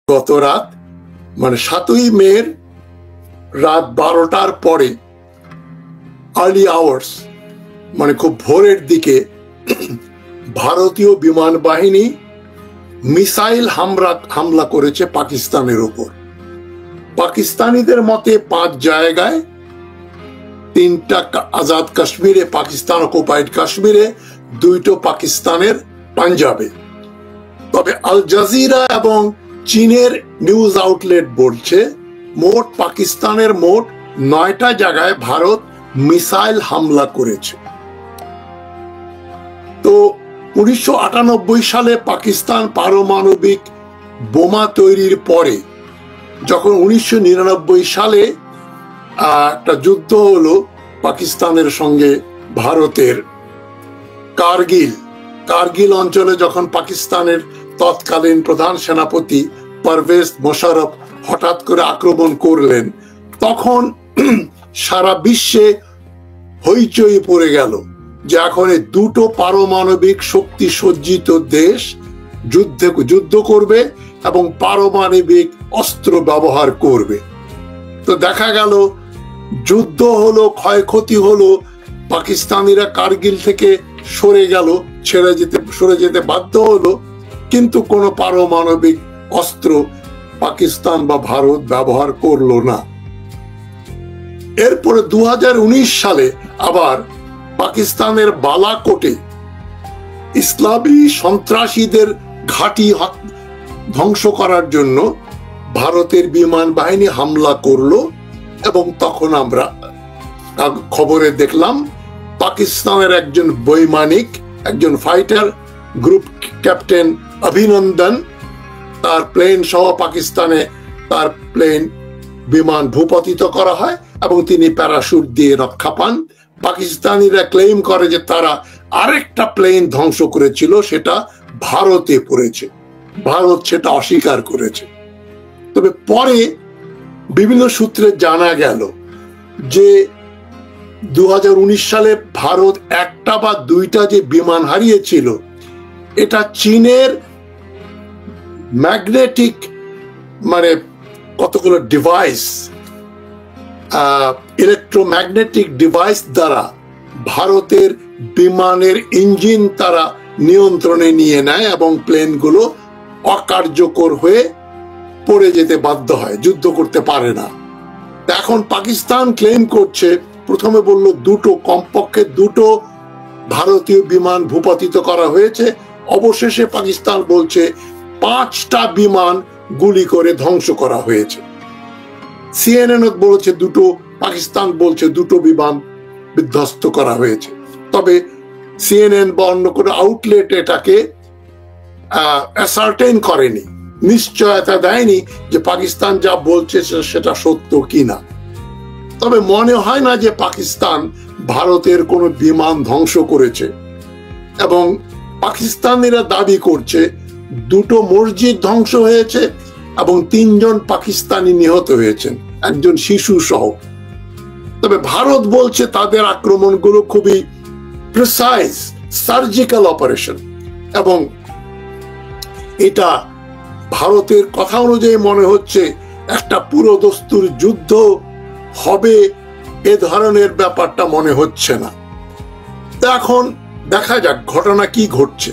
গত রাত মানে 7ই মের রাত 12টার পরে আর্লি আওয়ার্স মানে খুব ভোরের দিকে ভারতীয় বিমান বাহিনী মিসাইল হামলা করেছে পাকিস্তানের উপর। পাকিস্তানিদের মতে 5 জায়গায়, 3টা আজাদ কাশ্মীরে, পাকিস্তান অকুপাইড কাশ্মীরে, 2টো পাকিস্তানের পাঞ্জাবে। তবে আল জাজিরা এবং চীনের নিউজ আউটলেট বলছে মোট পাকিস্তানের মোট 9টা জায়গায় ভারত মিসাইল হামলা করেছে। তো 1998 সালে পাকিস্তান পারমাণবিক বোমা তৈরির পরে যখন 1999 সালে একটা যুদ্ধ হলো পাকিস্তানের সঙ্গে ভারতের, কার্গিল অঞ্চলে যখন পাকিস্তানের তৎকালীন প্রধান সেনাপতি পারভেজ মোশাররফ হঠাৎ করে আক্রমণ করলেন, তখন সারা বিশ্বে হইচই পড়ে গেল যে এখন 2টো পারমাণবিক শক্তি সজ্জিত দেশ যুদ্ধ করবে এবং পারমাণবিক অস্ত্র ব্যবহার করবে। তো দেখা গেল যুদ্ধ হলো, ক্ষয়ক্ষতি হলো, পাকিস্তানিরা কার্গিল থেকে সরে যেতে বাধ্য হলো, কিন্তু কোনো পারমাণবিক অস্ত্র পাকিস্তান বা ভারত ব্যবহার করলো না। এরপরে 2019 সালে আবার পাকিস্তানের বালাকোটে ইসলামী সন্ত্রাসীদের ঘাঁটি ধ্বংস করার জন্য ভারতের বিমান বাহিনী হামলা করলো এবং তখন আমরা খবরে দেখলাম পাকিস্তানের একজন বৈমানিক, একজন ফাইটার গ্রুপ ক্যাপ্টেন অভিনন্দন, তার প্লেন সহ পাকিস্তানে তার বিমান ভূপতিত করা হয় এবং তিনি প্যারাশুট দিয়ে রক্ষা পান। পাকিস্তানিরা ক্লেম করে যে তারা আরেকটা প্লেন ধ্বংস করেছিল, সেটা ভারতে পড়েছে। ভারত সেটা অস্বীকার করেছে। তবে পরে বিভিন্ন সূত্রে জানা গেল যে 2019 সালে ভারত 1টা বা 2টা যে বিমান হারিয়েছিল, এটা চীনের ম্যাগনেটিক মানে কতগুলো ডিভাইস, ইলেকট্রোম্যাগনেটিক ডিভাইস দ্বারা ভারতের বিমানের ইঞ্জিন তারা নিয়ন্ত্রণে নিয়ে নেয় এবং প্লেনগুলো অকার্যকর হয়ে পড়ে যেতে বাধ্য হয়, যুদ্ধ করতে পারে না। এখন পাকিস্তান ক্লেম করছে, প্রথমে বলল কমপক্ষে 2টো ভারতীয় বিমান ভূপাতিত করা হয়েছে, অবশেষে পাকিস্তান বলছে 5টা বিমান গুলি করে ধ্বংস করা হয়েছে। সিএনএন বলেছে 2টো, পাকিস্তান বলছে 2টো বিমান বিধ্বস্ত করা হয়েছে। তবে সিএনএন বা অন্য কোনো আউটলেট এটাকে অ্যাসার্টেইন করেনি, নিশ্চয়তা দেয়নি যে পাকিস্তান যা বলছে সেটা সত্য কিনা। তবে মনে হয় না যে পাকিস্তান ভারতের কোনো বিমান ধ্বংস করেছে। এবং পাকিস্তানিরা দাবি করছে 2টো মসজিদ ধ্বংস হয়েছে এবং 3 জন পাকিস্তানি নিহত হয়েছেন, একজন শিশু সহ। তবে ভারত বলছে তাদের আক্রমণগুলো খুবই প্রিসাইজ সার্জিক্যাল অপারেশন এবং এটা ভারতের কথা অনুযায়ী মনে হচ্ছে একটা পুরোদস্তুর যুদ্ধ হবে, এ ধরনের ব্যাপারটা মনে হচ্ছে না। তো এখন দেখা যাক ঘটনা কি ঘটছে।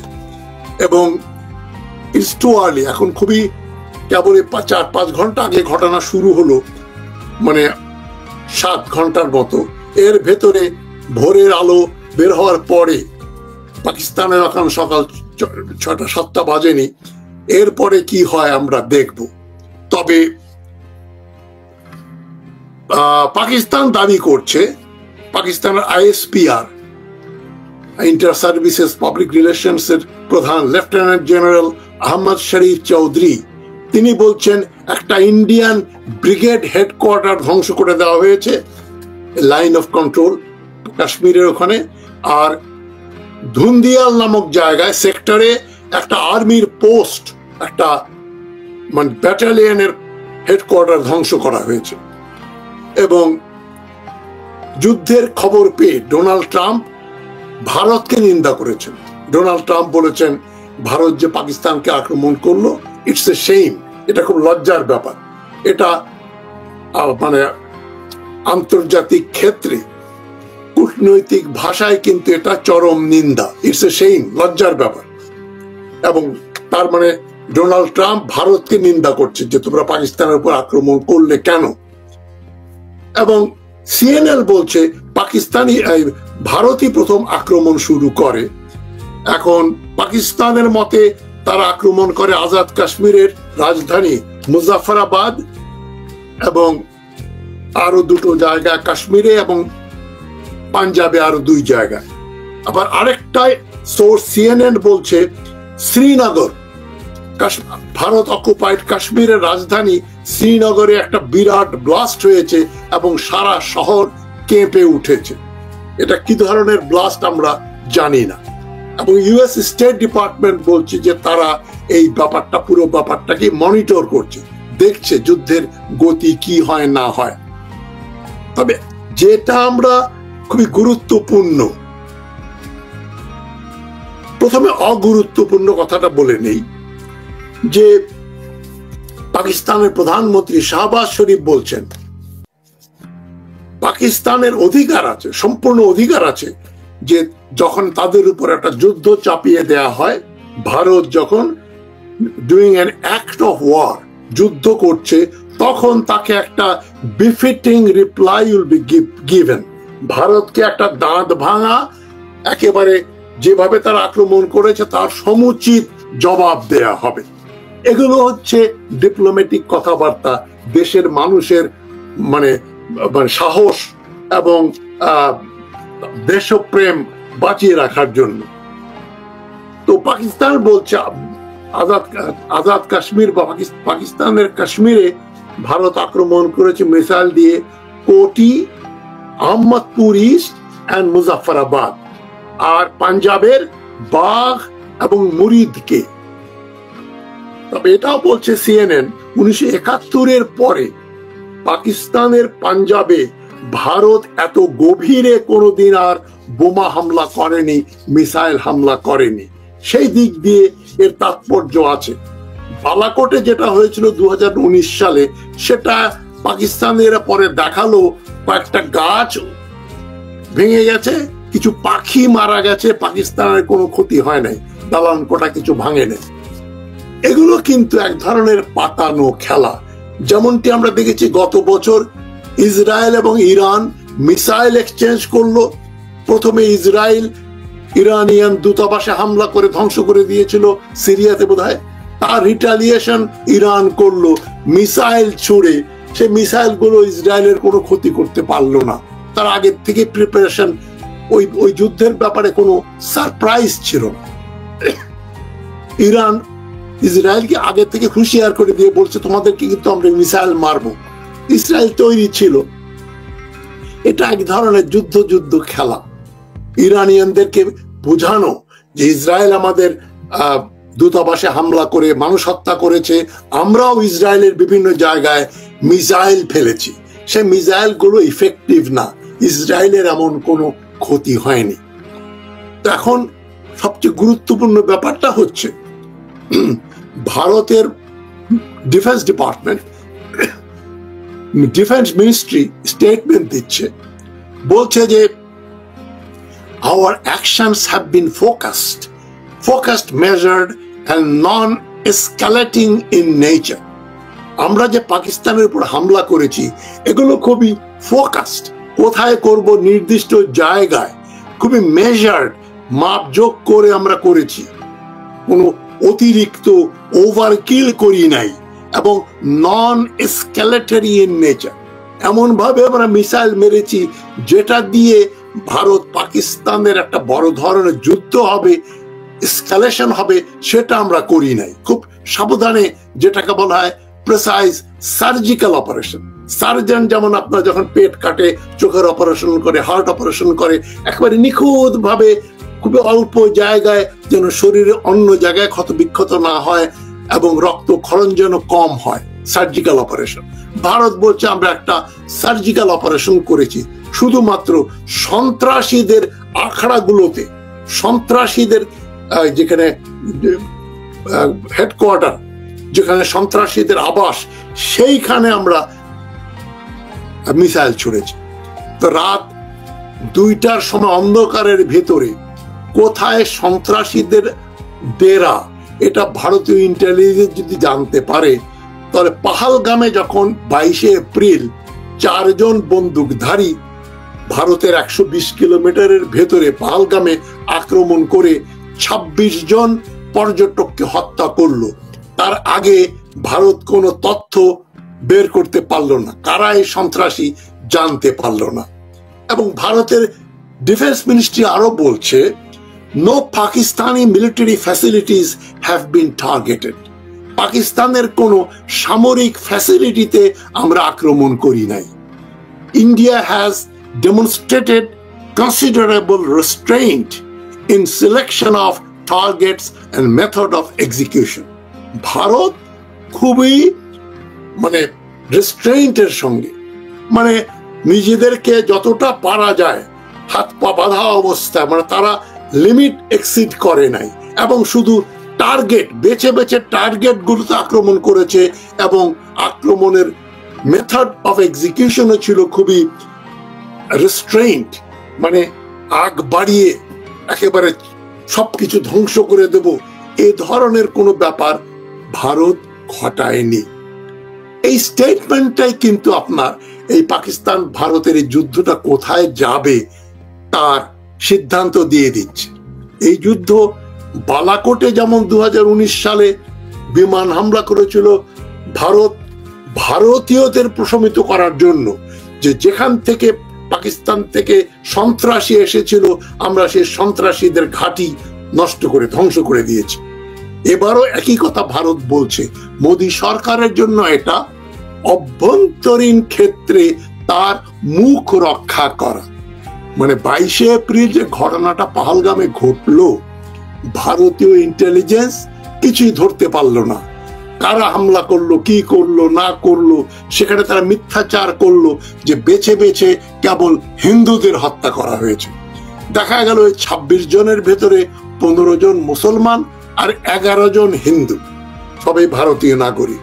এবং ইটস টু আর্লি, এখন খুবই কেবল 4-5 ঘন্টা আগে ঘটনা শুরু হলো, মানে 7 ঘন্টার মতো। এর ভেতরে ভোরের আলো বের হওয়ার পরে, পাকিস্তানের এখন সকাল 6টা-7টা বাজেনি, এরপরে কি হয় আমরা দেখব। তবে পাকিস্তান দাবি করছে, পাকিস্তানের ISPR inter services public relations এর প্রধান লেফটেন্যান্ট জেনারেল আহমদ শরীফ চৌধুরী, তিনি বলছেন একটা ইন্ডিয়ান ব্রিগেড হেডকোয়ার্টার ধ্বংস করে দেওয়া হয়েছে, লাইন অফ কন্ট্রোল কাশ্মীরের ওখানে। আর ধুন্দিয়াল নামক জায়গায় সেক্টরে একটা আর্মির পোস্ট, একটা মানে ব্যাটালিয়নের হেডকোয়ার্টার ধ্বংস করা হয়েছে। এবং যুদ্ধের খবর পেয়ে ডোনাল্ড ট্রাম্প ভারতকে নিন্দা করেছেন। ডোনাল্ড ট্রাম্প বলেছেন ভারত যে পাকিস্তানকে আক্রমণ করলো, ইটস এ শেম, এটা খুব লজ্জার ব্যাপার। এটা মানে আন্তর্জাতিক ক্ষেত্রে কূটনৈতিক ভাষায় কিন্তু এটা চরম নিন্দা, ইটস এ সেইম, লজ্জার ব্যাপার। এবং তার মানে ডোনাল্ড ট্রাম্প ভারতকে নিন্দা করছে যে তোমরা পাকিস্তানের উপর আক্রমণ করলে কেন। এবং সিএনএন বলছে পাকিস্তানি ভারতই প্রথম আক্রমণ শুরু করে। এখন পাকিস্তানের মতে তারা আক্রমণ করে আজাদ কাশ্মীরের রাজধানী মুজাফফরাবাদ এবং আরো দুটো জায়গা কাশ্মীরে এবং পাঞ্জাবে আরো 2 জায়গায়। আবার আরেকটাই সোর্স সিএনএন বলছে শ্রীনগর, ভারত অকুপাইড কাশ্মীরের রাজধানী শ্রীনগরে একটা বিরাট ব্লাস্ট হয়েছে এবং সারা শহর কেঁপে উঠেছে। এটা কি ধরনের ব্লাস্ট আমরা জানি না। এবং ইউএস স্টেট ডিপার্টমেন্ট বলছে যে তারা এই ব্যাপারটা, পুরো ব্যাপারটাকে মনিটর করছে, দেখছে যুদ্ধের গতি কি হয় না হয়। তবে যেটা আমরা খুবই গুরুত্বপূর্ণ, প্রথমে অগুরুত্বপূর্ণ কথাটা বলে নেই যে পাকিস্তানের প্রধানমন্ত্রী শাহবাজ শরীফ বলছেন পাকিস্তানের অধিকার আছে, সম্পূর্ণ অধিকার আছে যে যখন তাদের উপর একটা যুদ্ধ চাপিয়ে দেয়া হয়, ভারত যখন doing an act of war, যুদ্ধ করছে, তখন তাকে একটা befitting reply will be given. ভারতকে একটা দাঁত ভাঙা, একেবারে যেভাবে তারা আক্রমণ করেছে তার সমুচিত জবাব দেয়া হবে। এগুলো হচ্ছে ডিপ্লোম্যাটিক কথাবার্তা, দেশের মানুষের মানে সাহস এবং দেশপ্রেম বাঁচিয়ে রাখার জন্য। তো পাকিস্তান বলছে আজাদ কাশ্মীর বা পাকিস্তানের কাশ্মীরে ভারত আক্রমণ করেছে মিসাইল দিয়ে কোটি, আহমদপুর ইস্ট এন্ড মুজাফফরাবাদ, আর পাঞ্জাবের বাঘ এবং মুরিদকে। তবে এটাও বলছে সিএনএন 1971-এর পরে পাকিস্তানের পাঞ্জাবে ভারত এত গভীরে কোনোদিন আর বোমা হামলা করেনি, মিসাইল হামলা করেনি। সেই দিক দিয়ে এর তাৎপর্য আছে। বালাকোটে যেটা হয়েছিল 2019 সালে, সেটা পাকিস্তানের পরে দেখালো কয়েকটা গাছ ভেঙে গেছে, কিছু পাখি মারা গেছে, পাকিস্তানের কোনো ক্ষতি হয় নাই, দালান কোটা কিছু ভাঙে নেই। এগুলো কিন্তু এক ধরনের পাতানো খেলা। যেমনটি আমরা দেখেছি গত বছর ইসরায়েল এবং ইরান মিসাইল এক্সচেঞ্জ করলো। প্রথমে ইসরায়েল ইরানিয়ান দূতাবাসে হামলা করে ধ্বংস করে দিয়েছিল সিরিয়াতে বোধহয়, তার রিটালিয়েশন ইরান করলো মিসাইল ছুড়ে। সে মিসাইল গুলো ইসরায়েলের কোনো ক্ষতি করতে পারলো না। তার আগের থেকে প্রিপারেশন, ওই যুদ্ধের ব্যাপারে কোনো সারপ্রাইজ ছিল না। ইরান ইসরায়েলকে আগে থেকে হুঁশিয়ার করে দিয়ে বলছে তোমাদেরকে কিন্তু আমরা মিসাইল মারবো। ইসরায়েল তৈরি ছিল। এটা এক ধরনের যুদ্ধ খেলা। ইরানিয়ানদেরকে বোঝানো যে ইসরায়েল আমাদের দূতাবাসে হামলা করে মানুষ হত্যা করেছে, আমরাও ইসরায়েলের বিভিন্ন জায়গায় মিসাইল ফেলেছি, সে মিসাইল গুলো ইফেক্টিভ না, ইসরায়েলের এমন কোনো ক্ষতি হয়নি। তো এখন সবচেয়ে গুরুত্বপূর্ণ ব্যাপারটা হচ্ছে ভারতের defence department, defence ministry statement দিচ্ছে, বলছে যে our actions have been focused, measured and non-escalating in nature. আমরা যে পাকিস্তানের উপর হামলা করেছি এগুলো খুবই ফোকাসড, কোথায় করব নির্দিষ্ট জায়গায়, খুবই মেজার্ড, মাপজোক করে আমরা করেছি, কোনো অতিরিক্ত ওভারকিল করি নাই, এবং নন এসকেলেটরি ইন নেচার, এমন ভাবে আমরা মিসাইল মেরেছি যেটা দিয়ে ভারত পাকিস্তানের একটা বড় ধরনের যুদ্ধ হবে, এসকালেশন হবে, সেটা আমরা করি নাই। খুব সাবধানে, যেটাকে বলা হয় প্রিসাইজ সার্জিক্যাল অপারেশন। সার্জন যেমন আপনার যখন পেট কাটে, চোখের অপারেশন করে, হার্ট অপারেশন করে, একেবারে নিখুঁত ভাবে খুবই অল্প জায়গায় যেন শরীরে অন্য জায়গায় ক্ষত বিক্ষত না হয় এবং রক্ত ক্ষরণ যেন কম হয়, সার্জিক্যাল অপারেশন। ভারত বলছে আমরা একটা সার্জিক্যাল অপারেশন করেছি শুধুমাত্র সন্ত্রাসীদের আখড়াগুলোতে, সন্ত্রাসীদের যেখানে হেডকোয়ার্টার যেখানে সন্ত্রাসীদের আবাস, সেইখানে আমরা মিসাইল ছুড়েছি। তো রাত 2টার সময় অন্ধকারের ভেতরে কোথায় সন্ত্রাসীদের ডেরা, এটা ভারতীয় ইন্টেলিজেন্স যদি জানতে পারে, তাহলে পাহালগামে যখন 22শে এপ্রিল 4 জন বন্দুকধারী ভারতের 120 কিলোমিটারের ভেতরে পাহালগামে আক্রমণ করে 26 জন পর্যটককে হত্যা করলো, তার আগে ভারত কোনো তথ্য বের করতে পারলো না, কারা এই সন্ত্রাসী জানতে পারলো না। এবং ভারতের ডিফেন্স মিনিস্ট্রি আরো বলছে, no Pakistani military facilities have been targeted. পাকিস্তানের কোনো সামরিক ফ্যাসিলিটিতে আমরা আক্রমণ করি নাই। India has demonstrated considerable restraint in selection of targets and method of execution. Bharat খুবই রেস্ট্রেইন্টের সঙ্গে, নিজেদেরকে যতটা পারা যায় হাত পা বাঁধা অবস্থায়, তারা লিমিট এক্সিড করে নাই, এবং শুধু টার্গেট বেছে বেছে টার্গেট গুলোতে আক্রমণ করেছে, এবং আক্রমণের মেথড অফ এক্সিকিউশনও ছিল খুবই রেস্ট্রেইন্ট, আগ বাড়িয়ে একেবারে সবকিছু ধ্বংস করে দেব, এ ধরনের কোনো ব্যাপার ভারত ঘটায়নি। এই স্টেটমেন্টটাই কিন্তু আপনার এই পাকিস্তান ভারতের এই যুদ্ধটা কোথায় যাবে তার সিদ্ধান্ত দিয়ে দিচ্ছে। এই যুদ্ধ বালাকোটে যেমন 2019 সালে বিমান হামলা করেছিল ভারত, ভারতীয়দের প্রশমিত করার জন্য, যে যেখান থেকে পাকিস্তান থেকে সন্ত্রাসী এসেছিল আমরা সেই সন্ত্রাসীদের ঘাঁটি নষ্ট করে ধ্বংস করে দিয়েছি। এবারও একই কথা ভারত বলছে। মোদী সরকারের জন্য এটা অভ্যন্তরীণ ক্ষেত্রে তার মুখ রক্ষা করা। 22শে এপ্রিল যে ঘটনাটা পাহালগামে ঘটলো, ভারতীয় ইন্টেলিজেন্স কিছুই ধরতে পারলো না, কারা হামলা করলো, কি করলো না করলো। সেখানে তারা মিথ্যাচার করলো যে বেছে বেছে কেবল হিন্দুদের হত্যা করা হয়েছে। দেখা গেল 26 জনের ভেতরে 15 জন মুসলমান আর 11 জন হিন্দু, সবাই ভারতীয় নাগরিক।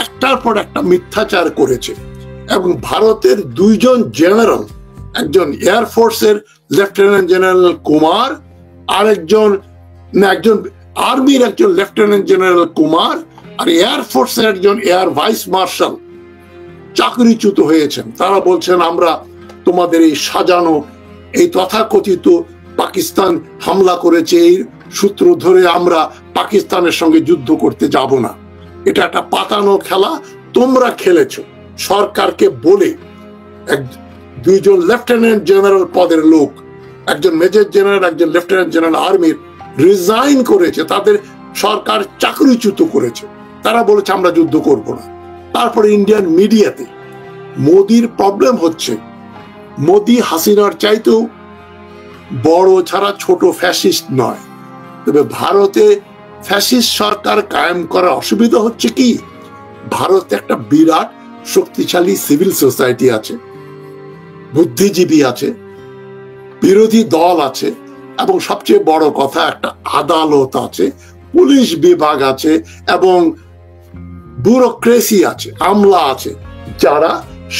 একটার পর একটা মিথ্যাচার করেছে। এবং ভারতের 2 জন জেনারেল, একজন এয়ারফোর্সের লেফটেন্যান্ট জেনারেল কুমার, আর একজন আর্মির একজন লেফটেন্যান্ট জেনারেল কুমার, আর এয়ারফোর্সের একজন এয়ার ভাইস মার্শাল চাকরিচ্যুত হয়েছেন। তারা বলছেন, আমরা তোমাদের এই সাজানো এই তথাকথিত পাকিস্তান হামলা করেছে এই সূত্র ধরে আমরা পাকিস্তানের সঙ্গে যুদ্ধ করতে যাব না, এটা একটা পাতানো খেলা তোমরা খেলেছ। সরকারকে বলে 2 জন লেফটেন্যান্ট জেনারেল পদের লোক, একজন মেজর জেনারেল, একজন লেফটেন্যান্ট জেনারেল আর্মির রিজাইন করেছে, তাদের সরকার চাকরিচ্যুত করেছে। তারা বলেছে আমরা যুদ্ধ করব না। তারপরে ইন্ডিয়ান মিডিয়াতে মোদির প্রবলেম হচ্ছে, মোদি হাসিনার চাইতেও বড় ছাড়া ছোট ফ্যাসিস্ট নয়। তবে ভারতে ফ্যাসিস্ট সরকার কায়েম করার অসুবিধা হচ্ছে কি, ভারতে একটা বিরাট শক্তিশালী সিভিল সোসাইটি আছে, বুদ্ধিজীবী আছে, বিরোধী দল আছে, এবং সবচেয়ে বড় কথা একটা আদালত আছে, পুলিশ বিভাগ আছে, এবং ব্যুরোক্রেসি আছে, আমলা আছে, যারা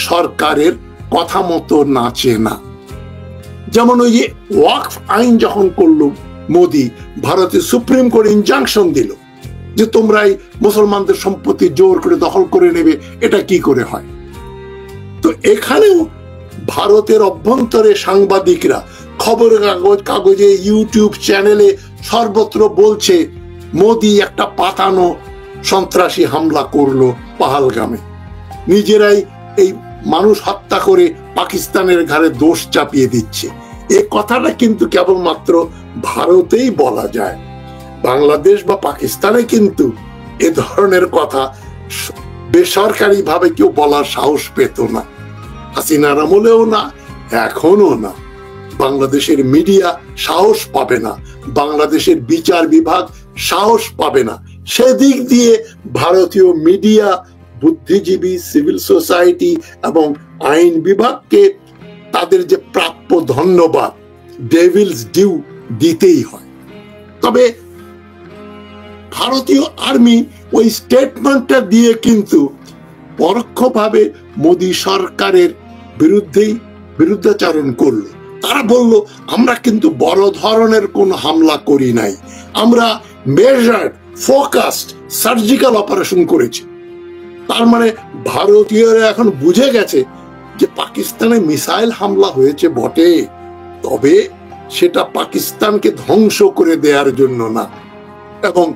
সরকারের কথা মতো নাচে না। যেমন ওই যে ওয়াকফ আইন যখন করলো মোদি, ভারতের সুপ্রিম কোর্ট ইনজাংশন দিল যে তোমরা এই মুসলমানদের সম্পত্তি জোর করে দখল করে নেবে, এটা কি করে হয়? তো এখানেও ভারতের অভ্যন্তরে সাংবাদিকরা খবরের কাগজে, ইউটিউব চ্যানেলে সর্বত্র বলছে মোদি একটা পাতানো সন্ত্রাসী হামলা করলো পাহালগামে, নিজেরাই এই মানুষ হত্যা করে পাকিস্তানের ঘাড়ে দোষ চাপিয়ে দিচ্ছে। এ কথাটা কিন্তু কেবলমাত্র ভারতেই বলা যায়, বাংলাদেশ বা পাকিস্তানে কিন্তু এ ধরনের কথা বেসরকারি ভাবে কেউ বলার সাহস পেত না। হাসিনার আমলেও না, এখনো না। বাংলাদেশের মিডিয়া সাহস পাবে না, বাংলাদেশের বিচার বিভাগ সাহস পাবে না। সেদিক দিয়ে ভারতীয় মিডিয়া, বুদ্ধিজীবী, সিভিল সোসাইটি এবং আইন বিভাগকে তাদের যে প্রাপ্য ধন্যবাদ, ডেভিলস ডিউ দিতেই হয়। তবে ভারতীয় আর্মি ওই স্টেটমেন্টটা দিয়ে কিন্তু পরোক্ষভাবে মোদী সরকারের বিরুদ্ধাচারণ করলো। তারা বলল আমরা কিন্তু বড় ধরনের কোন হামলা করি নাই, আমরা মেজার্ড ফোকাসড সার্জিক্যাল অপারেশন করেছি। তার মানে ভারতীয়রা এখন বুঝে গেছে যে পাকিস্তানে মিসাইল হামলা হয়েছে বটে, তবে সেটা পাকিস্তানকে ধ্বংস করে দেওয়ার জন্য না, এবং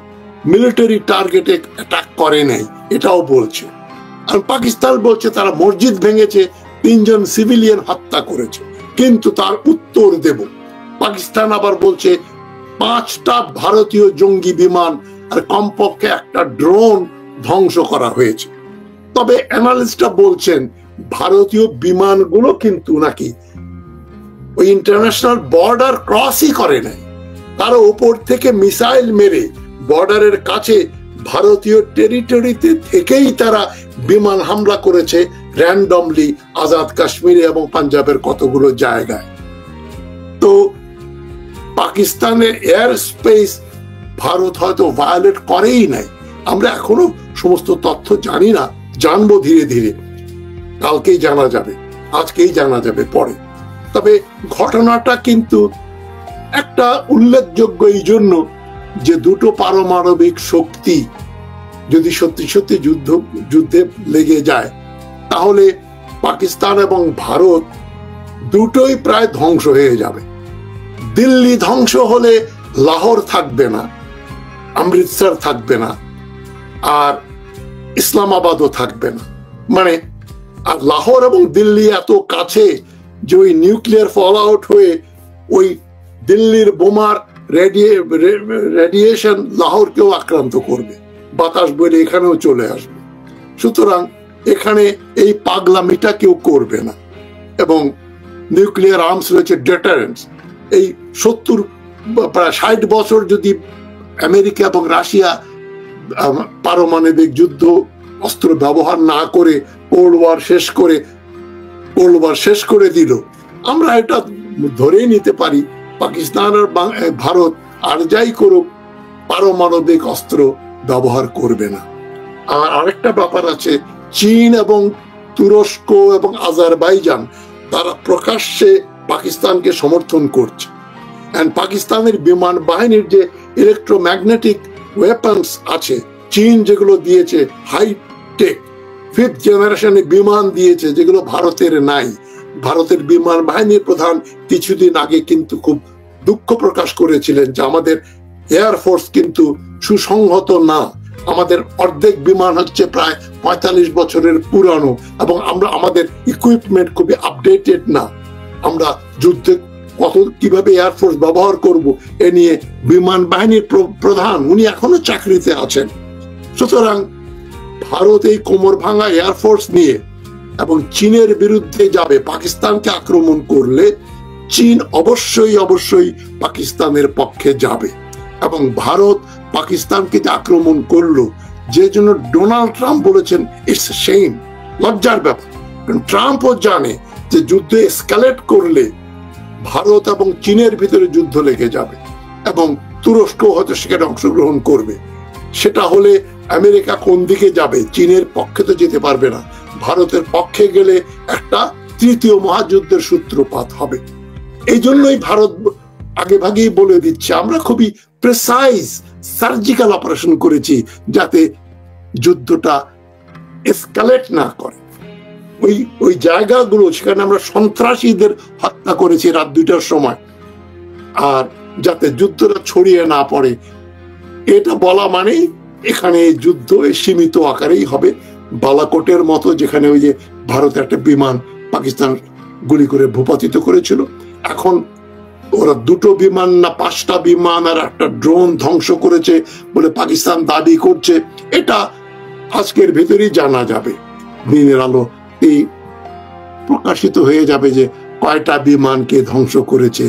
মিলিটারি টার্গেটে অ্যাটাক করে নাই এটাও বলছে। আর পাকিস্তান বলছে তারা মসজিদ ভেঙেছে, 3 জন সিভিলিয়ান হত্যা করেছে, কিন্তু তার উত্তর দেব। পাকিস্তান আবার বলছে 5টা ভারতীয় জঙ্গি বিমান আর কমপক্ষে একটা ড্রোন ধ্বংস করা হয়েছে। তবে অ্যানালিস্টরা বলছেন ভারতীয় বিমানগুলো কিন্তু নাকি ওই ইন্টারন্যাশনাল বর্ডার ক্রসই করে নাই, তারা উপর থেকে মিসাইল মেরে বর্ডারের কাছে ভারতীয় টেরিটরিতে থেকেই তারা বিমান হামলা করেছে র্যান্ডমলি আজাদ কাশ্মীরে এবং পাঞ্জাবের কতগুলো জায়গায়। তো পাকিস্তানের এয়ার স্পেস ভারত হয়তো ভায়োলেট করেই নাই, আমরা এখনো সমস্ত তথ্য জানি না, জানবো ধীরে ধীরে, কালকেই জানা যাবে, আজকেই জানা যাবে পরে। তবে ঘটনাটা কিন্তু একটা উল্লেখযোগ্য এই জন্য যে দুটো পারমাণবিক শক্তি যদি সত্যি সত্যি যুদ্ধে লেগে যায়, তাহলে পাকিস্তান এবং ভারত দুটোই প্রায় ধ্বংস হয়ে যাবে। দিল্লি ধ্বংস হলে লাহোর থাকবে না, অমৃতসর থাকবে না, আর ইসলামাবাদও থাকবে না। মানে আর লাহোর এবং দিল্লি এত কাছে যে ওই নিউক্লিয়ার ফল আউট হয়ে ওই দিল্লির বোমার রেডিয়েশন লাহোরকেও আক্রান্ত করবে, বাতাস বইলে এখানেও চলে আসবে। সুতরাং এখানে এই পাগলামিটা কেউ করবে না, এবং নিউক্লিয়ার আর্মস রয়েছে ডেটারেন্স। এই 70 প্রায় 60 বছর যদি আমেরিকা এবং রাশিয়া পারমাণবিক যুদ্ধ অস্ত্র ব্যবহার না করে কোল্ড ওয়ার শেষ করে দিল, আমরা এটা ধরেই নিতে পারি পাকিস্তান আর ভারত আর যাই করুক পারমাণবিক অস্ত্র ব্যবহার করবে না। আর আরেকটা ব্যাপার আছে, চীন এবং তুরস্ক এবং আজারবাইজান তারা প্রকাশ্যে পাকিস্তানকে সমর্থন করছে। এন্ড পাকিস্তানের বিমান বাহিনীর যে ইলেকট্রোম্যাগনেটিক ওয়েপন্স আছে, চীন যেগুলো দিয়েছে হাইটেক 5th জেনারেশনে বিমান দিয়েছে যেগুলো ভারতের নাই। ভারতের বিমান বাহিনীর প্রধান কিছুদিন আগে কিন্তু খুব দুঃখ প্রকাশ করেছিলেন যে আমাদের এয়ারফোর্স কিন্তু সুসংহত না, আমাদের অর্ধেক বিমান হচ্ছে প্রায় 45 বছরের পুরানো, এবং আমাদের ইকুইপমেন্ট খুবই আপডেটেড না। আমরা যুদ্ধে কিভাবে এয়ারফোর্স ব্যবহার করব এ নিয়ে বিমান বাহিনীর প্রধান উনি এখনো চাকরিতে আছেন। সুতরাং ভারত এই কোমর ভাঙা এয়ারফোর্স নিয়ে এবং চীনের বিরুদ্ধে যাবে, পাকিস্তানকে আক্রমণ করলে চীন অবশ্যই পাকিস্তানের পক্ষে যাবে। এবং ভারত পাকিস্তানকে যে আক্রমণ করলো, যে জন্য ডোনাল্ড ট্রাম্প বলেছেন ইটস শেম, লজ্জার ব্যাপার। ট্রাম্পও জানে যে যুদ্ধ এসকালেট করলে ভারত এবং চীনের ভিতরে যুদ্ধ লেগে যাবে, এবং তুরস্ক হয়তো সেখানে অংশগ্রহণ করবে। সেটা হলে আমেরিকা কোন দিকে যাবে? চীনের পক্ষে তো যেতে পারবে না, ভারতের পক্ষে গেলে একটা 3য় মহাযুদ্ধের সূত্রপাত হবে। এই জন্যই ভারত আগে ভাগেই বলে দিচ্ছে আমরা খুবই প্রেসাইজ সার্জিক্যাল অপারেশন করেছি যাতে যুদ্ধটা এসকালেট না করে। ওই জায়গাগুলো সেখানে আমরা সন্ত্রাসীদের হত্যা করেছি রাত 2টার সময়, আর যাতে যুদ্ধটা ছড়িয়ে না পড়ে এটা বলা মানেই এখানে যুদ্ধ সীমিত আকারেই হবে, বালাকোটের মতো, যেখানে ওই যে ভারতের একটা বিমান পাকিস্তান গুলি করে ভূপাতিত করেছিল। এখন ওরা 2টো বিমান না 5টা বিমান আর একটা ড্রোন ধ্বংস করেছে বলে পাকিস্তান দাবি করছে। এটা আজকের ভেতরেই জানা যাবে, দিনের আলো এই প্রকাশিত হয়ে যাবে যে কয়টা বিমানকে ধ্বংস করেছে।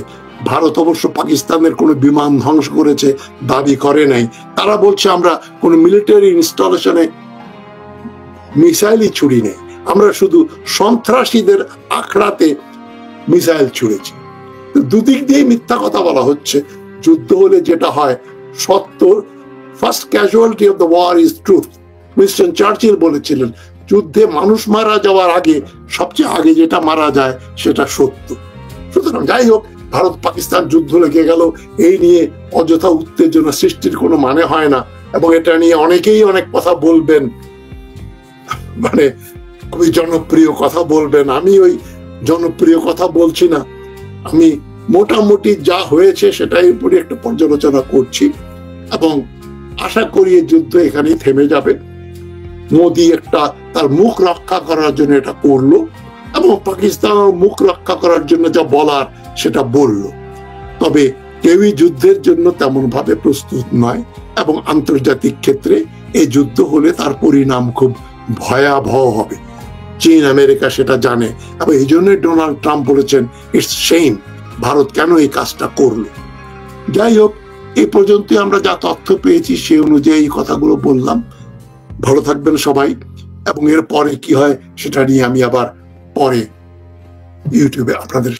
ভারত অবশ্য পাকিস্তানের কোনো বিমান ধ্বংস করেছে দাবি করে নাই, তারা বলছে আমরা কোনো মিলিটারি ইনস্টলেশনে মিসাইলই ছুড়ি নেই, আমরা শুধু সন্ত্রাসীদের আখড়াতে মিসাইল ছুড়েছি। দুদিক দিয়ে মিথ্যা কথা বলা হচ্ছে। যুদ্ধ হলে যেটা হয় সত্য first casualty of the war is truth. Winston Churchill বলেছিলেন, যুদ্ধে মানুষ মারা যাওয়ার আগে সবচেয়ে আগে যেটা মারা যায় সেটা সত্য। সুতরাং যাই হোক, ভারত পাকিস্তান যুদ্ধ লেগে গেল, এই নিয়ে অযথা উত্তেজনা সৃষ্টির কোনো মানে হয় না, এবং এটা নিয়ে অনেকেই অনেক কথা বলবেন, মানে খুবই জনপ্রিয় কথা বলবেন। আমি ওই জনপ্রিয় কথা বলছি না, আমি মোটামুটি যা হয়েছে সেটাই উপরে একটু পর্যালোচনা করছি, এবং আশা করি এই যুদ্ধ এখানেই থেমে যাবে। মোদি একটা তার মুখ রক্ষা করার জন্য এটা করলো, এবং পাকিস্তানের মুখ রক্ষা করার জন্য যা বলার সেটা বলল। তবে কেউই যুদ্ধের জন্য তেমন ভাবে প্রস্তুত নয়, এবং আন্তর্জাতিক ক্ষেত্রে এই যুদ্ধ হলে তার পরিণাম খুব ভয়াবহ হবে। চীন আমেরিকা সেটা জানে, এবং এই জন্যই ডোনাল্ড ট্রাম্প বলেছেন ইটস শেম, ভারত কেন এই কাজটা করলো। যাই হোক, এই পর্যন্তই আমরা যা তথ্য পেয়েছি সেই অনুযায়ী এই কথাগুলো বললাম। ভালো থাকবেন সবাই, এবং এর পরে কি হয় সেটা নিয়ে আমি আবার পরে ইউটিউবে আপনাদের